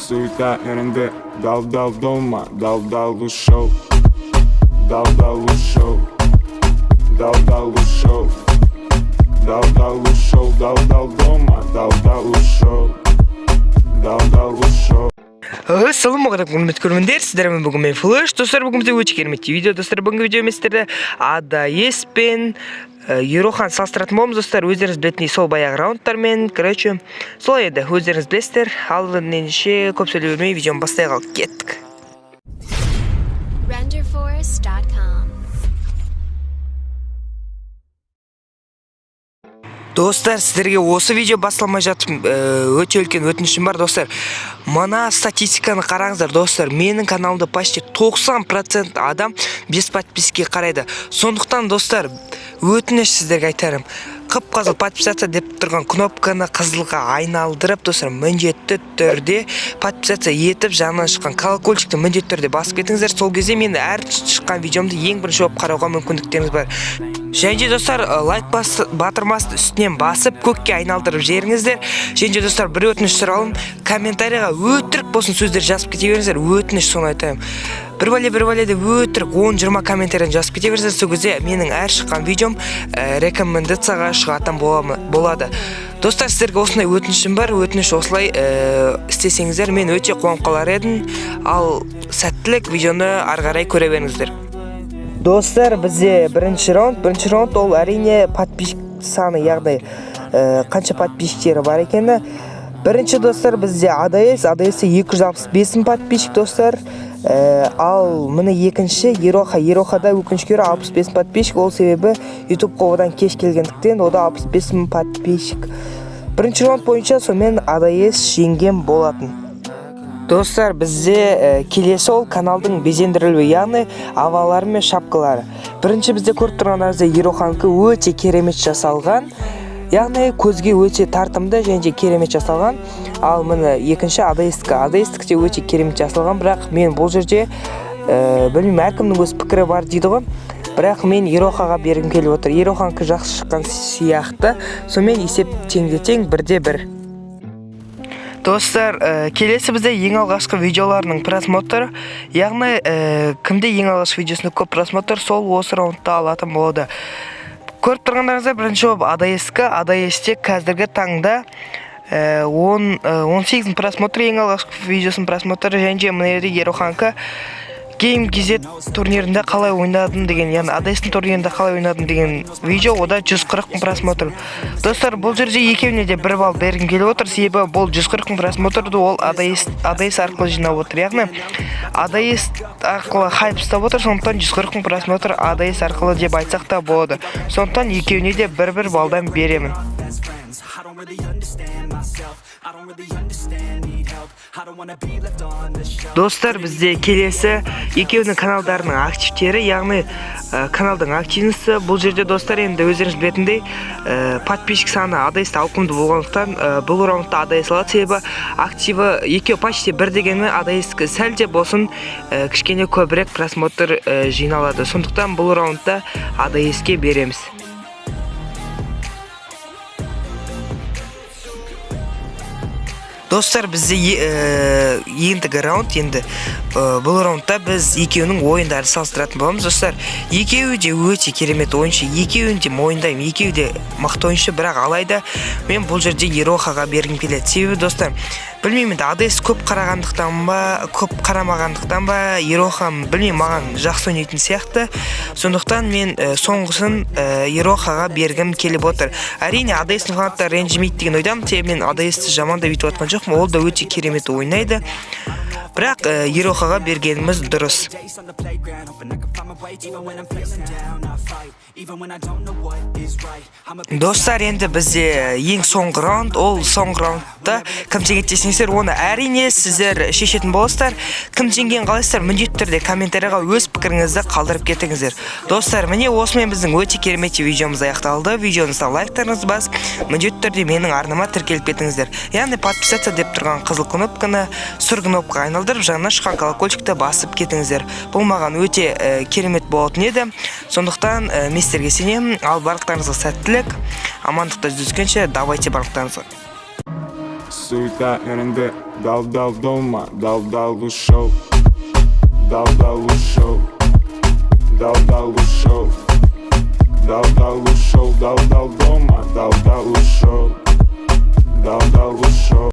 суета ерінде дал дома, дал шоу, дал шоу, дал шоу, дал шоу, дал дома, дал шоу, дал шоу. Ассалаумағалейкум құрметті көрермендер, сіздермен бүгін мен Флэш. Достар, бүгін бізде өте керемет видео. Достар, бүгінгі видео еместерді ADS пен Ерохан салыстыратын боламыз. Достар, өздеріңіз білетіндей сол баяғы раундтармен, короче, солай еді, өздеріңіз білесіздер. Ал ендеше көп сөйлей бермей видеоны бастай қалып кеттік. Достар, сіздерге осы видео басталмай жатып өте үлкен өтінішім бар, достар. Мына статистиканы қараңыздар, достар. Менің каналымда почти 90% адам без подписки қарайды. Сондықтан, достар, өтініш сіздерге айтарым. Қып-қызыл подписация деп тұрған кнопканы қызылға айналдырып, достар, міндетті түрде подписация етіп, жанынан шыққан колокольчикті міндетті түрде басып кетіңіздер. Сол кезде мен әр шыққан видеомды ең бірінші болып қарауға мүмкіндіктеріңіз бар. Және достар, лайк батырмасты үстінен басып, көкке айналдырып жеріңіздер. Және достар, бір өтініш сұралым, комментарияға өтірік болсын сөздер жазып кете беріңіздер. Өтініш соны айтайым. Бір бәле деп өтірік 10-20 комментарияны жазып кете беріңіздер. Сол кезде менің әр шыққан видеом рекомендацияға шығатын болады. Достар, сіздерге осындай өтінішім бар. Өтініш осылай істесеңіздер, мен өте қуанып қалар едім. Ал сәттілік, видеоны ары қарай көре беріңіздер. Достар, бізде бірінші раунд ол әрине подписчик саны, яғни қанша подписчиктері бар екені. Бірінші достар, бізде ADS 265 подписчик, достар. Ал міне екінші Ерохада өкінішке орай 65 подписчик, ол себебі YouTube одан кеш келгендіктен ода 65 подписчик. Бірінші раунд бойынша сонымен ADS жеңген болатын. Достар, бізде келесі ол каналдың безендірілуі, яғни авалары мен шапкалары. Бірінші бізде көріп тұрғандарыңызда Ероханкі өте керемет жасалған, яғни көзге өте тартымды және керемет жасалған. Ал міне екінші ADS-ті өте керемет жасалған, бірақ мен бұл жерде білмеймін, әркімнің өз пікірі бар дейді ғой. Бірақ мен Ерохаға бергім келіп отыр. Ероханкі жақсы шыққан сияқты, сонымен есеп тең-тең 1-1. Достар, келесі бізде ең алғашқы видеоларының просмотры, яғни кімде ең алғашқы видеосында көп просмотр, сол осы раундта алатын болады. Көріп тұрғандарыңызда бірінші болып ADS-те қазіргі таңда 18 просмотр, ең алғашқы видеосын просмотры, және мынерде Ероханкі Game KZ турнирінде қалай ойнадым деген, яғни ADS-тің турнирінде қалай ойнадым деген видео, ода 140 мың просмотр. Достар, бұл жерде екеуіне де 1 балл бергім келіп отыр, себебі бұл 140 мың просмотрды ол ADS арқылы жинап отыр. Яғни ADS арқылы хайп ұстап отыр, сондықтан 140 мың просмотр ADS арқылы деп айтсақ та болады. Сондықтан екеуіне де 1 балдан беремін. Достар, бізде келесі екеуінің каналдарының активтері, яғни каналдың активнесі. Бұл жерде достар, енді өздеріңіз білетіндей подписчик саны ADS-та ауқымды болғандықтан бұл раундта ADS алады, себебі активі екеу почти бір дегені ADS-кі сәл де болсын кішкене көбірек просмотр жиналады. Сондықтан бұл раундта ADS-ке береміз. Достар, бізде ендігі раунд, енді бұл раундта біз екеуінің ойындары салыстыратын боламыз. Достар, екеуі де өте керемет ойыншы, екеуін де мойындаймын, екеуі де мықты ойыншы, бірақ алайда мен бұл жерде Ерохаға бергім келеді. Себебі, достар, білмеймін, ADS көп қарамағандықтан ба, Ерохан білмеймін, маған жақсы ойнайтын сияқты. Сондықтан мен соңғысын Ерохаға бергім келіп отыр. Әрине, ADS-ның фанаттары ренжімейді деген ойдамын, себебі мен ADS-ті жаманда бүйтіп отқан жоқпын, ол да өте керемет ойнайды. Бірақ Ерохаға бергеніміз дұрыс. Достар, енді бізде ең соңғы раунд, ол соңғы раундта кім жеңеді десеңіздер, оны әрине сіздер шешетін боласыздар. Кім жеңгенін қалайсыздар, міндетті түрде комментарияға өз пікіріңізді қалдырып кетіңіздер. Достар, міне осымен біздің өте керемет видеомыз аяқталды. Видеоңызға лайктарыңызды басып, міндетті түрде менің арнама тіркеліп кетіңіздер. Яғни подписаться деп тұрған қызыл кнопканы сұр кнопкаға айналдырып, жаңа шыққан колокольчикті басып кетіңіздер. Бұл маған өте керемет болатын еді. Сондықтан мен сіздерге сенемін. Ал барлықтарыңызға сәттілік, амандықта жүздескенше, давайте барлықтарыңызға. суета ерінді дал дома, дал шоу. Дал шоу. Дал шоу. Дал шоу, дал дома, дал шоу. Дал шоу.